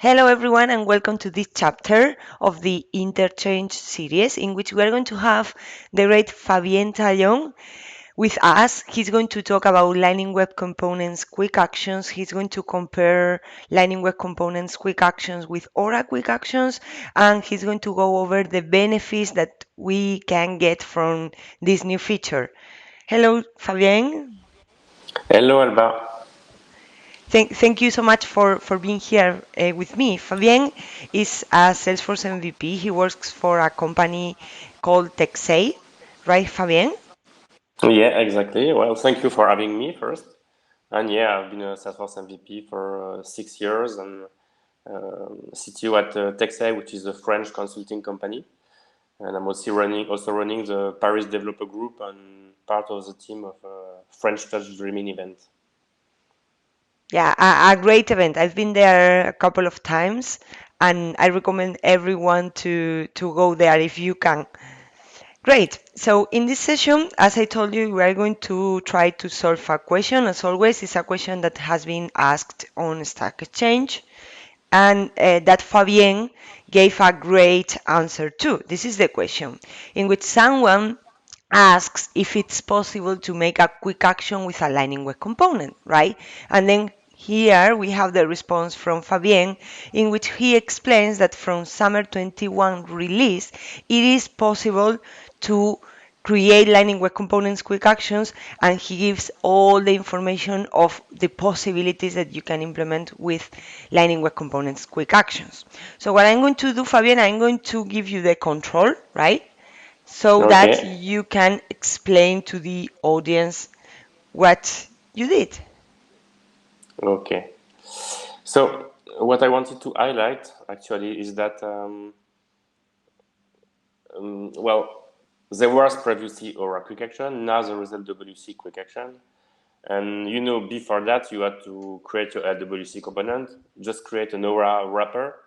Hello, everyone, and welcome to this chapter of the Interchange series, in which we are going to have the great Fabien Taillon with us. He's going to talk about Lightning Web Components Quick Actions. He's going to compare Lightning Web Components Quick Actions with Aura Quick Actions, and he's going to go over the benefits that we can get from this new feature. Hello, Fabien. Hello, Alba. Thank you so much for being here with me. Fabien is a Salesforce MVP. He works for a company called Texay, right, Fabien? Yeah, exactly. Well, thank you for having me first. And yeah, I've been a Salesforce MVP for 6 years and CTO at Texay, which is a French consulting company. And I'm also running the Paris Developer Group and part of the team of French Touch Dreaming event. Yeah, a great event. I've been there a couple of times, and I recommend everyone to go there if you can. Great. So in this session, as I told you, we are going to try to solve a question. As always, it's a question that has been asked on Stack Exchange, and that Fabien gave a great answer to. This is the question, in which someone asks if it's possible to make a quick action with a Lightning Web component, right? And then here we have the response from Fabien, in which he explains that from summer 21 release, it is possible to create Lightning Web Components quick actions, and he gives all the information of the possibilities that you can implement with Lightning Web Components quick actions. So what I'm going to do, Fabian, I'm going to give you the control, right? So that Okay. you can explain to the audience what you did. Okay. So what I wanted to highlight actually is that, well, there was previously Aura Quick Action. Now there is LWC Quick Action. And before that, you had to create your LWC component, just create an Aura wrapper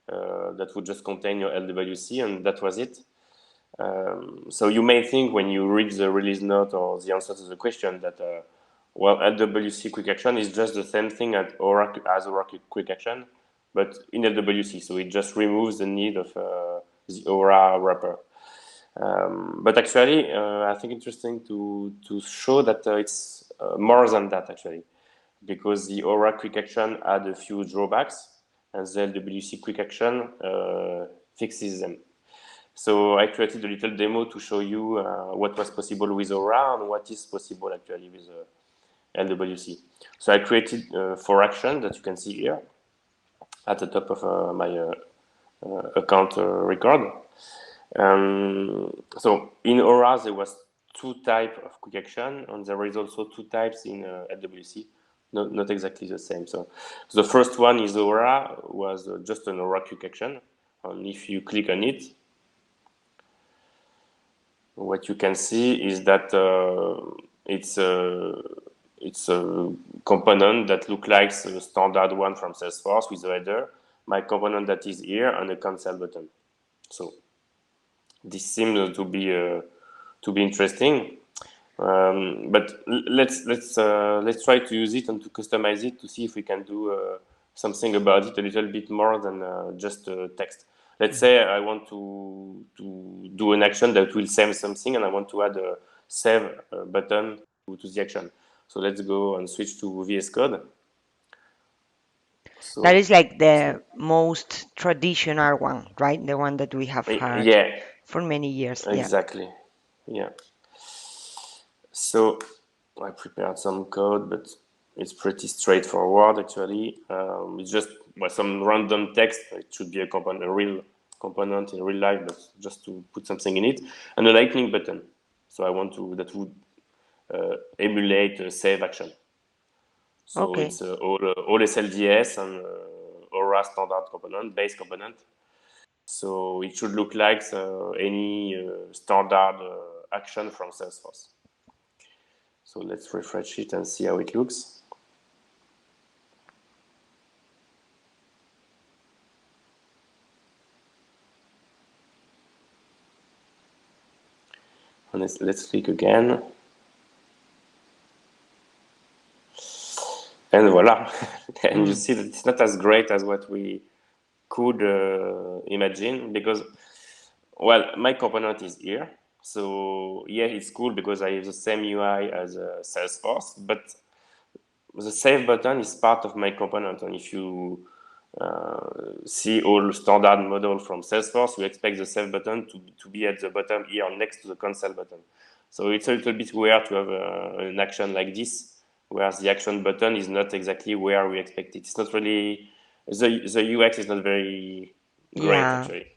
that would just contain your LWC, and that was it. So you may think when you read the release note or the answer to the question that, well, LWC Quick Action is just the same thing as Aura Quick Action, but in LWC. So it just removes the need of the Aura wrapper. But actually, I think interesting to show that it's more than that actually, because the Aura Quick Action had a few drawbacks, and the LWC Quick Action fixes them. So I created a little demo to show you what was possible with Aura and what is possible actually with LWC. So I created 4 actions that you can see here at the top of my account record. So in Aura, there was 2 types of quick action, and there is also 2 types in LWC, not exactly the same. So the first one is Aura, was just an Aura quick action, and if you click on it, what you can see is that it's a component that looks like the standard one from Salesforce with the header, my component that is here, and a cancel button. So this seems to be interesting, but let's try to use it and to customize it to see if we can do something about it a little bit more than just text. Let's say I want to do an action that will save something, and I want to add a save button to the action. So let's go and switch to VS Code. That So, is like so the most traditional one, right? The one that we have had yeah, for many years. Yeah. exactly. Yeah. So I prepared some code, but it's pretty straightforward actually. It's just some random text. It should be a real component in real life, but just to put something in it, and a lightning button. So I want to that would emulate a save action. So Okay. it's all SLDS and Aura standard component, base component. So it should look like any standard action from Salesforce. So let's refresh it and see how it looks. And let's click again. And voila. And you see that it's not as great as what we could imagine, because, well, my component is here. So yeah, it's cool because I have the same UI as Salesforce, but the save button is part of my component. And if you see all standard model from Salesforce, we expect the save button to be at the bottom here next to the cancel button. So it's a little bit weird to have an action like this, whereas the action button is not exactly where we expect it. It's not really, the UX is not very great Yeah, actually.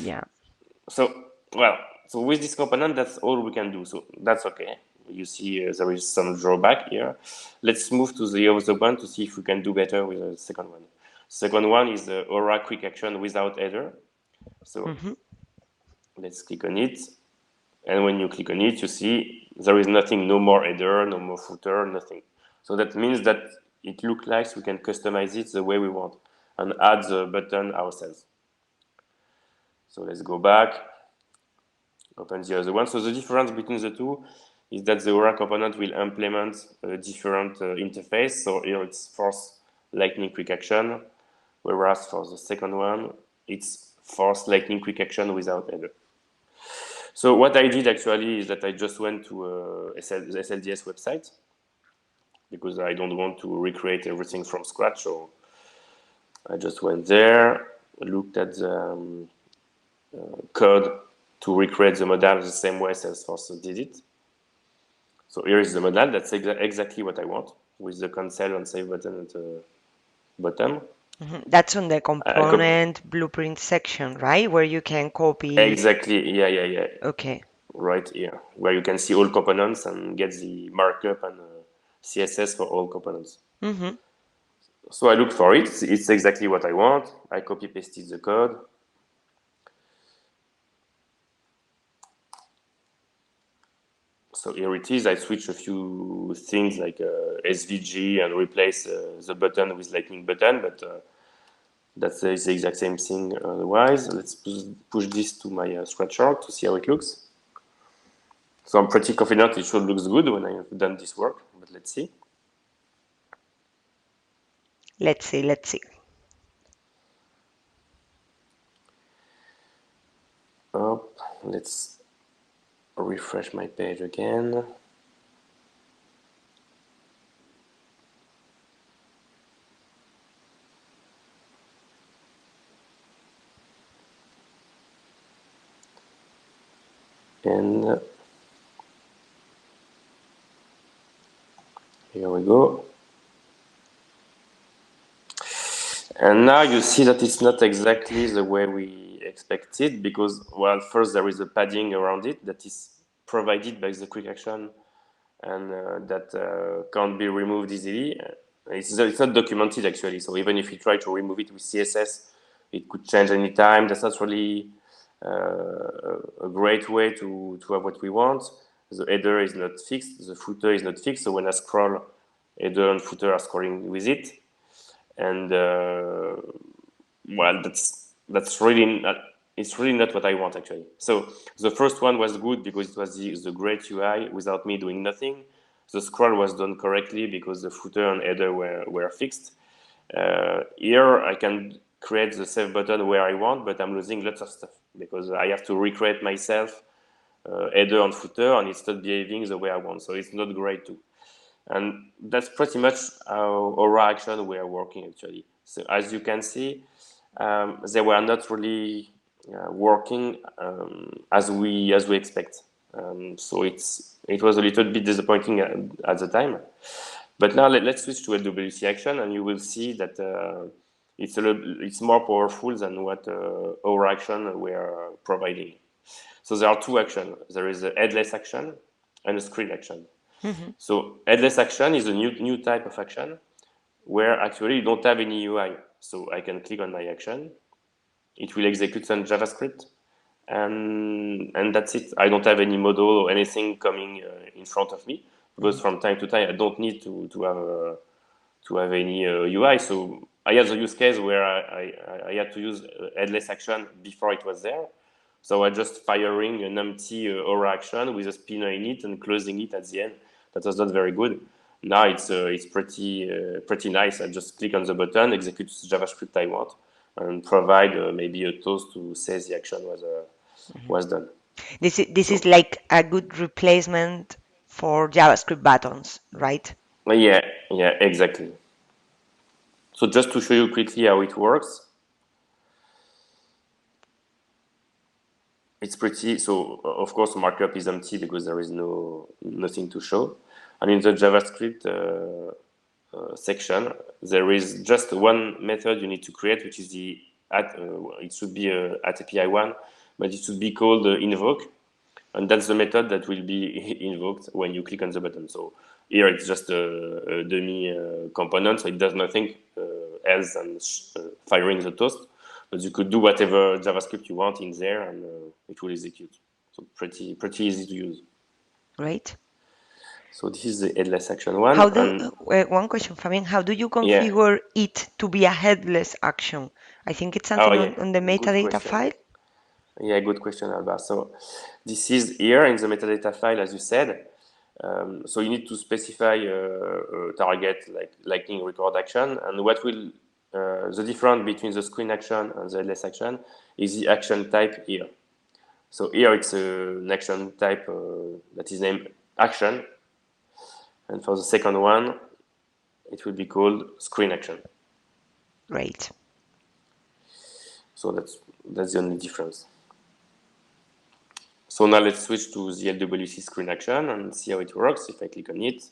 yeah. So, well, so with this component, that's all we can do. So that's okay. You see there is some drawback here. Let's move to the other one to see if we can do better with the second one. Second one is the Aura Quick Action without header. So Hmm. let's click on it. And when you click on it, you see there is nothing, no more header, no more footer, nothing. So that means that it looks like we can customize it the way we want and add the button ourselves. So let's go back, open the other one. So the difference between the two is that the Aura component will implement a different interface. So here it's force lightning quick action, whereas for the second one, it's force lightning quick action without header. So what I did actually is that I just went to the SLDS website because I don't want to recreate everything from scratch. So I just went there, looked at the code to recreate the modal the same way Salesforce did it. So here is the modal. That's exactly what I want with the cancel and save button at the bottom. That's on the I copy component blueprint section, right? Where you can copy. exactly, yeah, Okay. right here, where you can see all components and get the markup and CSS for all components. Hmm. So I looked for it. It's exactly what I want. I copy pasted the code. So here it is. I switch a few things like SVG and replace the button with lightning button, but that's the exact same thing otherwise. Let's push this to my screenshot to see how it looks. So I'm pretty confident it should look good when I have done this work, but let's see. Let's see, let's see. Oh, let's refresh my page again. And here we go. And now you see that it's not exactly the way we expected because, well, first there is a padding around it that is provided by the quick action and that can't be removed easily. It's not documented actually, so even if you try to remove it with CSS, it could change anytime. That's not really a great way to have what we want. The header is not fixed, the footer is not fixed, so when I scroll, header and footer are scrolling with it. And well, that's really not, it's really not what I want actually. So the first one was good because it was the great UI without me doing nothing. The scroll was done correctly because the footer and header were fixed. Here I can create the save button where I want, but I'm losing lots of stuff because I have to recreate myself header and footer, and it's not behaving the way I want. So it's not great too. And that's pretty much how our action were working actually. So as you can see, they were not really working as we expect. So it was a little bit disappointing at the time. But now let's switch to LWC action, and you will see that it's more powerful than what our action were providing. So there are two actions. There is a headless action and a screen action. Hmm. So headless action is a new type of action where actually you don't have any UI. So I can click on my action. It will execute some JavaScript, and that's it. I don't have any model or anything coming in front of me because from time to time I don't need to have any UI. So I have the use case where I had to use headless action before it was there. So I just firing an empty aura action with a spinner in it and closing it at the end. That was not very good. Now it's pretty nice. I just click on the button, execute the JavaScript I want, and provide maybe a toast to say the action was done. This So is like a good replacement for JavaScript buttons, right? yeah, yeah, exactly. So just to show you quickly how it works, it's pretty. So of course markup is empty because there is nothing to show, and in the JavaScript section there is just one method you need to create, which is the at. It should be at API one, but it should be called invoke, and that's the method that will be invoked when you click on the button. So here it's just a dummy component, so it does nothing else than firing the toast. But you could do whatever JavaScript you want in there, and it will execute. So pretty easy to use. Great. So this is the headless action one, How do and one question, Fabian? How do you yeah. configure it to be a headless action? I think it's Oh something yeah, on the good metadata question. file. Yeah, good question, Alba. So this is here in the metadata file, as you said. So you need to specify a target like lightning record action, and what will the difference between the screen action and the headless action is the action type here. So here it's an action type that is named action, and for the second one, it will be called screen action. Great. So that's the only difference. So now let's switch to the LWC screen action and see how it works. If I click on it,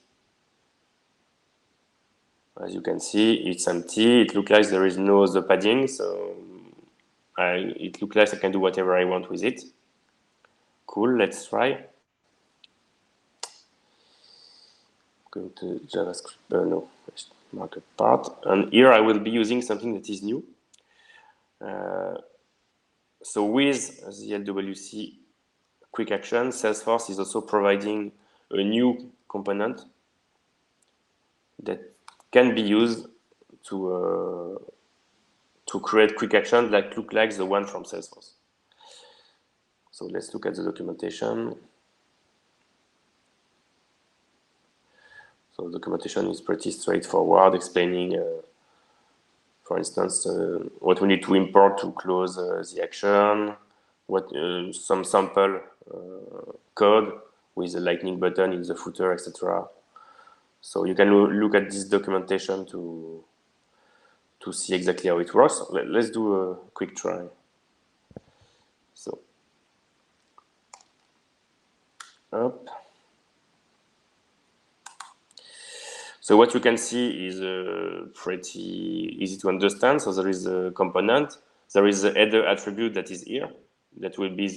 as you can see, it's empty. It looks like there is no other padding, so it looks like I can do whatever I want with it. Cool, let's try. Going to JavaScript, no, markup part. And here I will be using something that is new. So with the LWC Quick Actions, Salesforce is also providing a new component that can be used to create quick actions that look like the one from Salesforce. So let's look at the documentation. So the documentation is pretty straightforward, explaining, for instance, what we need to import to close the action, what some sample code with the lightning button in the footer, etc. So you can look at this documentation to see exactly how it works. Let's do a quick try. So, up. So what you can see is pretty easy to understand. So there is a component. There is a header attribute that is here. That will be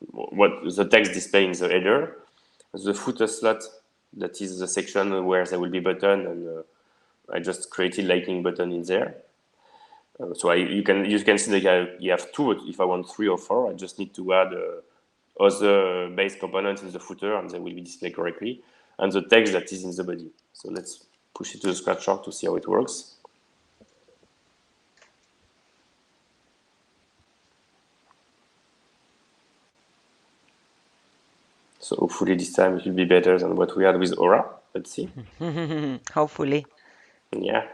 the text display in the header. The footer slot, that is the section where there will be button, and I just created lightning button in there. So you can see that you have two. If I want 3 or 4, I just need to add other base components in the footer, and they will be displayed correctly, and the text that is in the body. So let's push it to the scratcher to see how it works. So hopefully this time it will be better than what we had with Aura. Let's see. Hopefully. Yeah.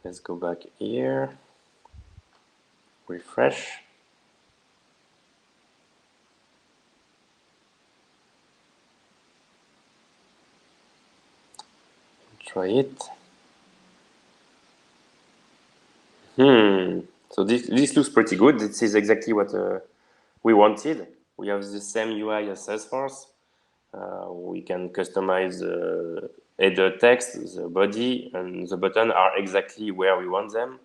Let's go back here. Refresh. Try it. So this looks pretty good. This is exactly what we wanted. We have the same UI as Salesforce. We can customize the header text, the body, and the button are exactly where we want them.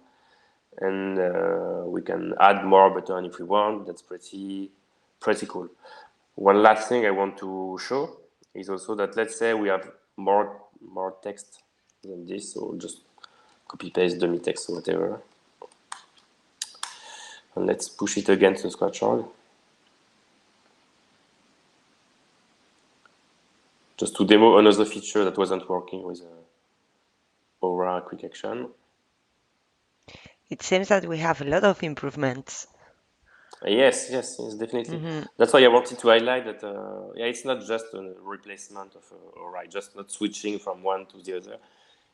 And we can add more button if we want. That's pretty cool. One last thing I want to show is also that let's say we have more text than this, so just copy paste dummy text or whatever. And let's push it against the scratcher. Just to demo another feature that wasn't working with Aura Quick Action. It seems that we have a lot of improvements. Yes, definitely. That's why I wanted to highlight that. Yeah, it's not just a replacement of Aura, just not switching from one to the other.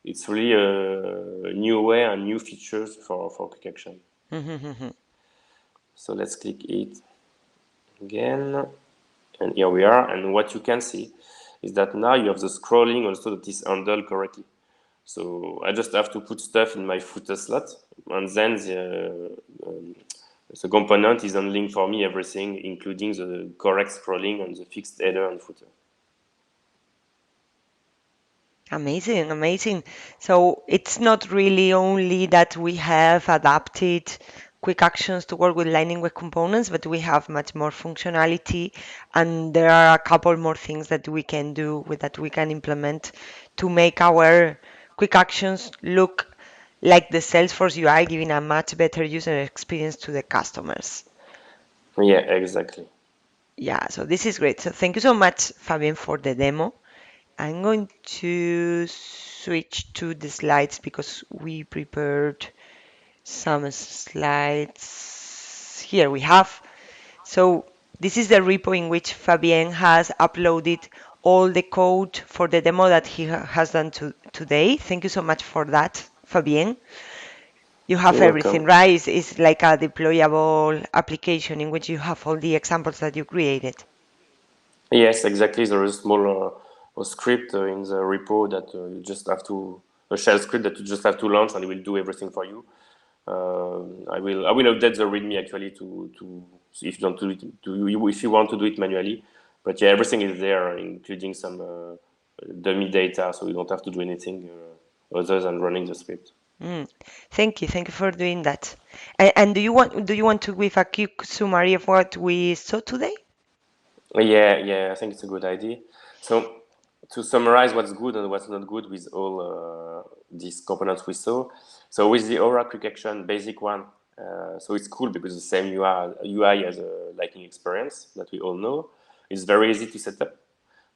it's really a new way and new features for Quick Action. So let's click it again. And here we are. And what you can see is that now you have the scrolling also that is handled correctly. So I just have to put stuff in my footer slot, and then the component is handling for me everything, including the correct scrolling on the fixed header and footer. Amazing, amazing. So it's not really only that we have adapted quick actions to work with Lightning Web Components, but we have much more functionality, and there are a couple more things that we can do with that we can implement to make our quick actions look like the Salesforce UI, giving a much better user experience to the customers. Yeah, exactly. Yeah, so this is great. So thank you so much, Fabian, for the demo. I'm going to switch to the slides because we prepared some slides. Here we have. So this is the repo in which Fabien has uploaded all the code for the demo that he has done today. Thank you so much for that, Fabien. You have You're everything, welcome. right? It's like a deployable application in which you have all the examples that you created. Yes, exactly. There is a small script in the repo that you just have to, a shell script that you just have to launch, and it will do everything for you. I will update the README actually to if you want to do it, if you want to do it manually. But yeah, everything is there, including some dummy data, so you don't have to do anything other than running the script. Mm. Thank you for doing that. And do you want to give a quick summary of what we saw today? Yeah, I think it's a good idea. So to summarize what's good and what's not good with all these components we saw. So with the Aura Quick Action basic one, so it's cool because the same UI as a Lightning experience that we all know. It's very easy to set up.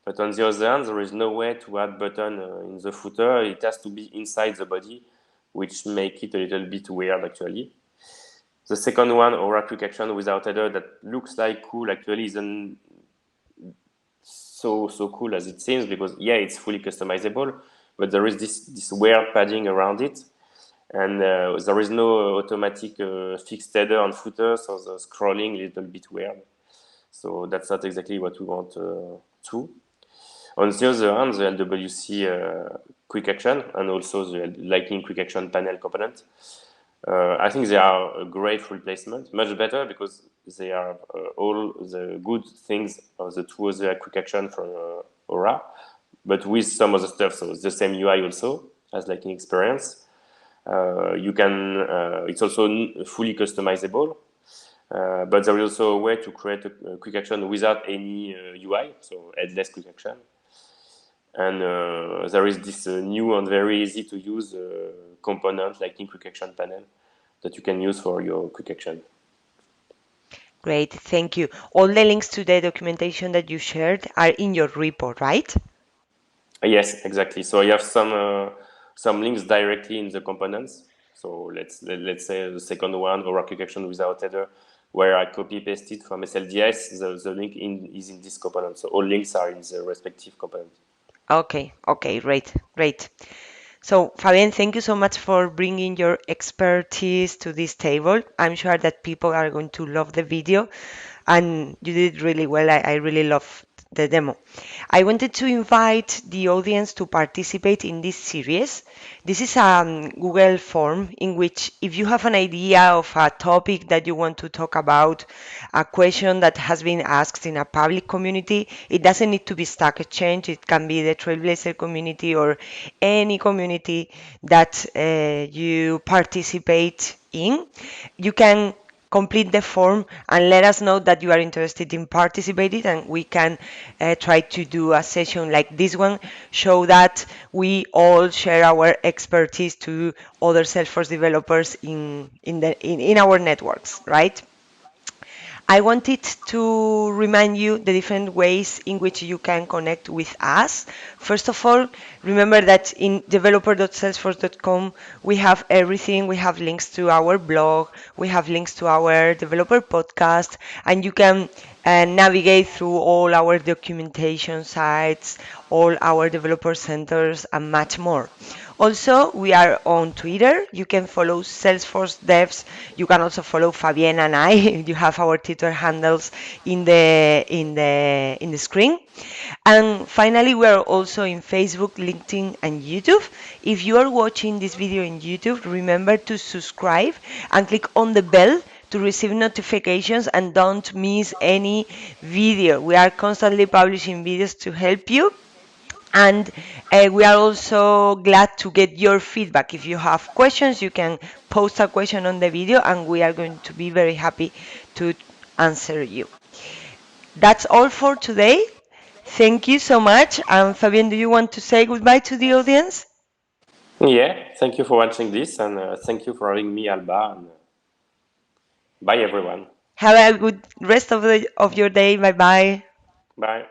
But on the other hand, there is no way to add button in the footer. It has to be inside the body, which make it a little bit weird actually. The second one, Aura Quick Action without header, that looks like cool actually isn't so cool as it seems, because yeah, it's fully customizable, but there is this weird padding around it, and there is no automatic fixed header and footer, so the scrolling a little bit weird. So that's not exactly what we want to. On the other hand, the LWC Quick Action and also the Lightning Quick Action panel component, I think they are a great replacement, much better because they are all the good things of the two other quick action from Aura, but with some other stuff. So it's the same UI also as Lightning Experience. You can. It's also fully customizable, but there is also a way to create a quick action without any UI, so headless quick action. And there is this new and very easy to use component Lightning Quick Action panel that you can use for your quick action. Great, thank you. All the links to the documentation that you shared are in your report, right? Yes, exactly. So you have some links directly in the components. So let's say the second one, or quick action without header, where I copy pasted from SLDS. The link is in this component. So all links are in the respective component. Okay, great, great. So, Fabian, thank you so much for bringing your expertise to this table. I'm sure that people are going to love the video, and you did really well. I really love the demo. I wanted to invite the audience to participate in this series. This is a Google form in which, if you have an idea of a topic that you want to talk about, a question that has been asked in a public community, it doesn't need to be Stack Exchange. It can be the Trailblazer community or any community that you participate in. You can complete the form and let us know that you are interested in participating, and we can try to do a session like this one, show that we all share our expertise to other Salesforce developers in our networks, right? I wanted to remind you the different ways in which you can connect with us. First of all, remember that in developer.salesforce.com we have everything. We have links to our blog, we have links to our developer podcast, and you can and navigate through all our documentation sites, all our developer centers, and much more. Also, we are on Twitter. You can follow Salesforce Devs. You can also follow Fabien and I. You have our Twitter handles in the screen. And finally, we are also in Facebook, LinkedIn, and YouTube. If you are watching this video in YouTube, remember to subscribe and click on the bell to receive notifications and don't miss any video. We are constantly publishing videos to help you. And we are also glad to get your feedback. If you have questions, you can post a question on the video, and we are going to be very happy to answer you. That's all for today. Thank you so much. Fabian, do you want to say goodbye to the audience? Yeah, thank you for watching this, and thank you for having me, Alba. And bye, everyone. Have a good rest of your day. Bye bye. Bye.